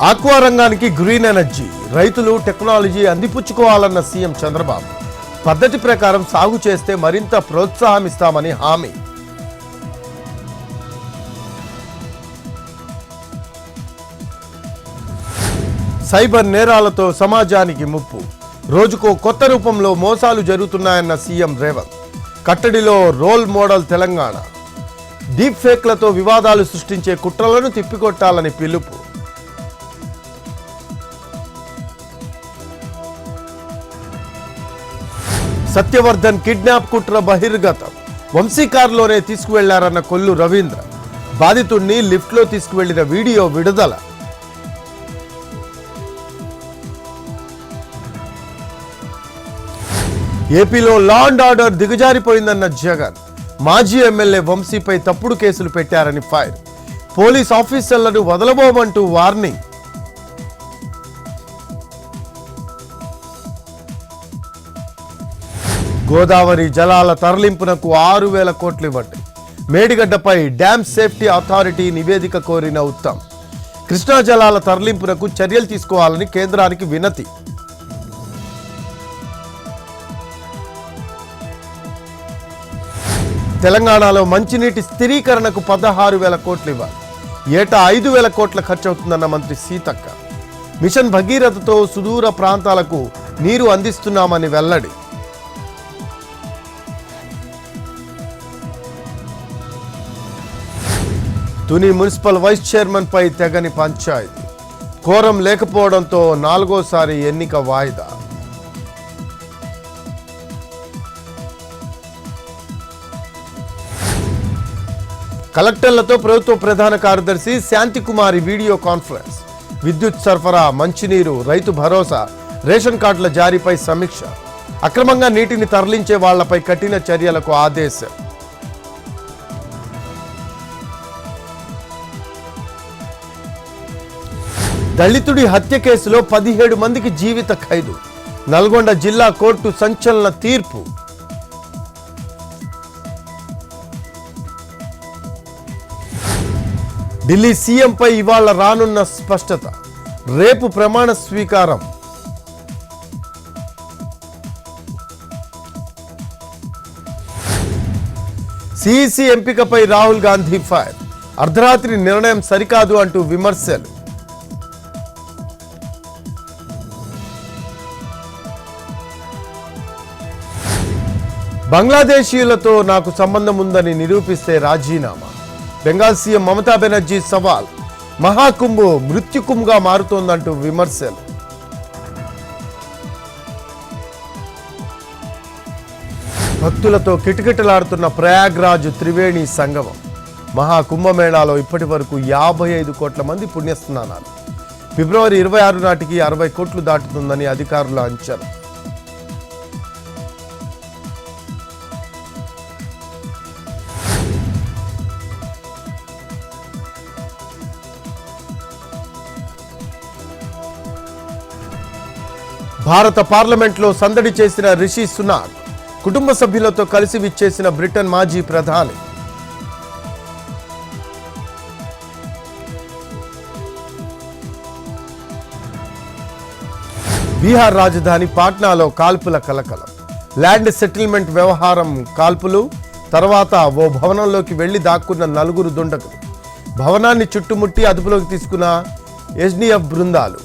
Aqua రంగానికి green energy, రైతులు technology అందిపుచ్చుకోవాలన్న CM Chandrababu. పద్ధతి ప్రకారం సాగు చేస్తే మరింత ప్రోత్సాహం ఇస్తామని హామీ. సైబర్ నేరాలతో సమాజానికి ముప్పు. రోజుకో కొత్త రూపంలో మోసాలు జరుగుతున్నాయన్న సీఎం రేవంత్. కట్టడిలో రోల్ మోడల్ తెలంగాణ. డీప్ ఫేక్లతో వివాదాలు సృష్టించే కుట్రలను తిప్పికొట్టాలని పిలుపు. సత్యవర్ధన్ కిడ్నాప్ కుట్ర బహిర్గతం. వంశీ కారులోనే తీసుకువెళ్లారన్న కొల్లు రవీంద్ర. బాధితుడిని లిఫ్ట్లో తీసుకువెళ్లిన వీడియో విడుదల. ఏపీలో లా అండ్ ఆర్డర్ దిగజారిపోయిందన్న జగన్. మాజీ ఎమ్మెల్యే వంశీపై తప్పుడు కేసులు పెట్టారని ఫైర్. పోలీస్ ఆఫీసర్లను వదలబోమంటూ వార్నింగ్. గోదావరి జలాల తరలింపునకు 6,000 కోట్లు ఇవ్వండి. మేడిగడ్డపై డ్యామ్ సేఫ్టీ అథారిటీ నివేదిక కోరిన ఉత్తమ్. కృష్ణా జలాల తరలింపునకు చర్యలు తీసుకోవాలని కేంద్రానికి వినతి. తెలంగాణలో మంచినీటి స్థిరీకరణకు 16,000 కోట్లు ఇవ్వాలి. ఏటా 5,000 కోట్ల ఖర్చవుతుందన్న మంత్రి సీతక్క. మిషన్ భగీరథతో సుదూర ప్రాంతాలకు నీరు అందిస్తున్నామని వెల్లడి. తుని మున్సిపల్ వైస్ చైర్మన్ పై తెగని పంచాయతీ. కోరం లేకపోవడంతో 4వ ఎన్నిక వాయిదా. కలెక్టర్లతో ప్రభుత్వ ప్రధాన కార్యదర్శి శాంతికుమారి వీడియో కాన్ఫరెన్స్. విద్యుత్ సరఫరా, మంచినీరు, రైతు భరోసా, రేషన్ కార్డుల జారీపై సమీక్ష. అక్రమంగా నీటిని తరలించే వాళ్లపై కఠిన చర్యలకు ఆదేశం. దళితుడి హత్య కేసులో 17 మందికి జీవిత ఖైదు. నల్గొండ జిల్లా కోర్టు సంచలన తీర్పు. ఢిల్లీ సీఎంపై ఇవాళ రానున్న స్పష్టత. రేపు ప్రమాణ స్వీకారం. సిఈసి ఎంపికపై రాహుల్ గాంధీ ఫైర్. అర్ధరాత్రి నిర్ణయం సరికాదు అంటూ విమర్శలు. బంగ్లాదేశీయులతో నాకు సంబంధం ఉందని నిరూపిస్తే రాజీనామా. బెంగాల్ సీఎం మమతా బెనర్జీ సవాల్. మహాకుంభ్ మృత్యుకుంభ్గా మారుతోందంటూ విమర్శలు. భక్తులతో కిటకిటలాడుతున్న ప్రయాగ్రాజ్ త్రివేణి సంగమం. మహాకుంభమేళాలో ఇప్పటి వరకు 55 కోట్ల మంది పుణ్యస్నానాలు. ఫిబ్రవరి 26 నాటికి 60 కోట్లు దాటుతుందని అధికారుల అంచనా. భారత పార్లమెంట్లో సందడి చేసిన రిషి సునాక్. కుటుంబ సభ్యులతో కలిసి విచ్చేసిన బ్రిటన్ మాజీ ప్రధాని. బీహార్ రాజధాని పాట్నాలో కాల్పుల కలకలం. ల్యాండ్ సెటిల్మెంట్ వ్యవహారం కాల్పులు. తర్వాత ఓ భవనంలోకి వెళ్లి దాక్కున్న 4 దుండగులు. భవనాన్ని చుట్టుముట్టి అదుపులోకి తీసుకున్న ఎస్డీఎఫ్ బృందాలు.